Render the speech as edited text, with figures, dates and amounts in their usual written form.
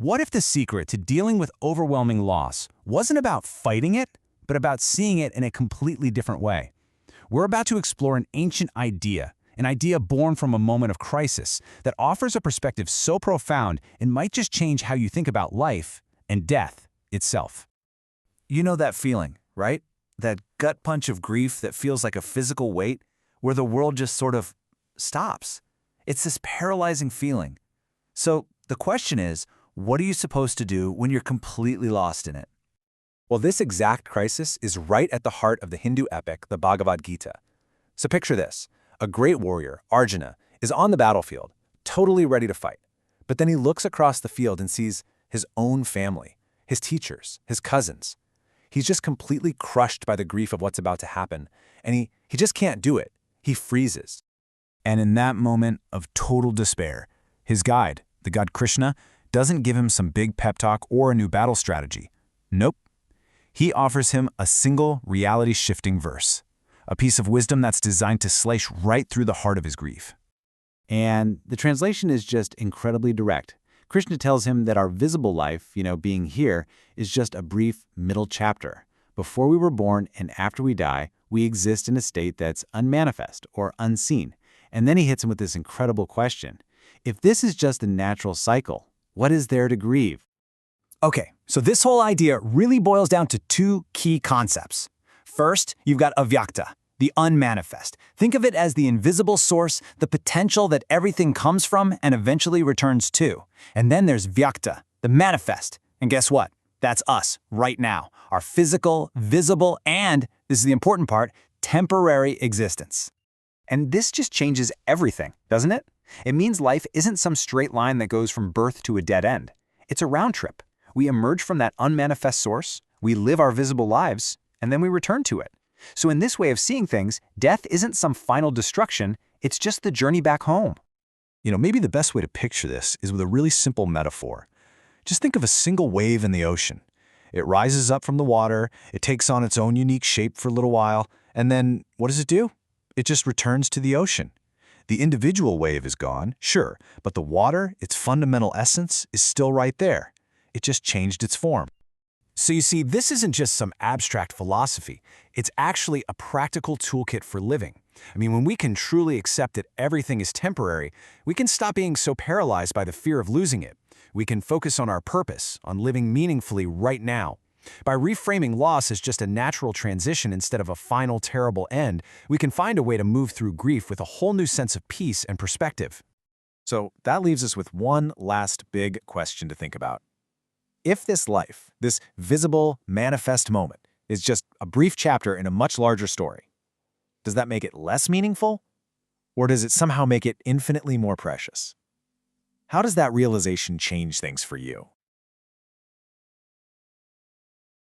What if the secret to dealing with overwhelming loss wasn't about fighting it, but about seeing it in a completely different way? We're about to explore an ancient idea, an idea born from a moment of crisis that offers a perspective so profound it might just change how you think about life and death itself. You know that feeling, right? That gut punch of grief that feels like a physical weight, where the world just sort of stops. It's this paralyzing feeling. So the question is, what are you supposed to do when you're completely lost in it? Well, this exact crisis is right at the heart of the Hindu epic, the Bhagavad Gita. So picture this. A great warrior, Arjuna, is on the battlefield, totally ready to fight. But then he looks across the field and sees his own family, his teachers, his cousins. He's just completely crushed by the grief of what's about to happen, and he just can't do it. He freezes. And in that moment of total despair, his guide, the god Krishna, doesn't give him some big pep talk or a new battle strategy. Nope. He offers him a single reality-shifting verse, a piece of wisdom that's designed to slice right through the heart of his grief. And the translation is just incredibly direct. Krishna tells him that our visible life, being here, is just a brief middle chapter. Before we were born and after we die, we exist in a state that's unmanifest or unseen. And then he hits him with this incredible question. If this is just a natural cycle, what is there to grieve? Okay, so this whole idea really boils down to two key concepts. First, you've got avyakta, the unmanifest. Think of it as the invisible source, the potential that everything comes from and eventually returns to. And then there's vyakta, the manifest. And guess what? That's us, right now. Our physical, visible, and, this is the important part, temporary existence. And this just changes everything, doesn't it? It means life isn't some straight line that goes from birth to a dead end. It's a round trip. We emerge from that unmanifest source, we live our visible lives, and then we return to it. So in this way of seeing things, death isn't some final destruction, it's just the journey back home. Maybe the best way to picture this is with a really simple metaphor. Just think of a single wave in the ocean. It rises up from the water, it takes on its own unique shape for a little while, and then what does it do? It just returns to the ocean. The individual wave is gone, sure, but the water, its fundamental essence, is still right there. It just changed its form. So you see, this isn't just some abstract philosophy. It's actually a practical toolkit for living. When we can truly accept that everything is temporary, we can stop being so paralyzed by the fear of losing it. We can focus on our purpose, on living meaningfully right now. By reframing loss as just a natural transition instead of a final terrible end, we can find a way to move through grief with a whole new sense of peace and perspective. So that leaves us with one last big question to think about. If this life, this visible, manifest moment, is just a brief chapter in a much larger story, does that make it less meaningful? Or does it somehow make it infinitely more precious? How does that realization change things for you?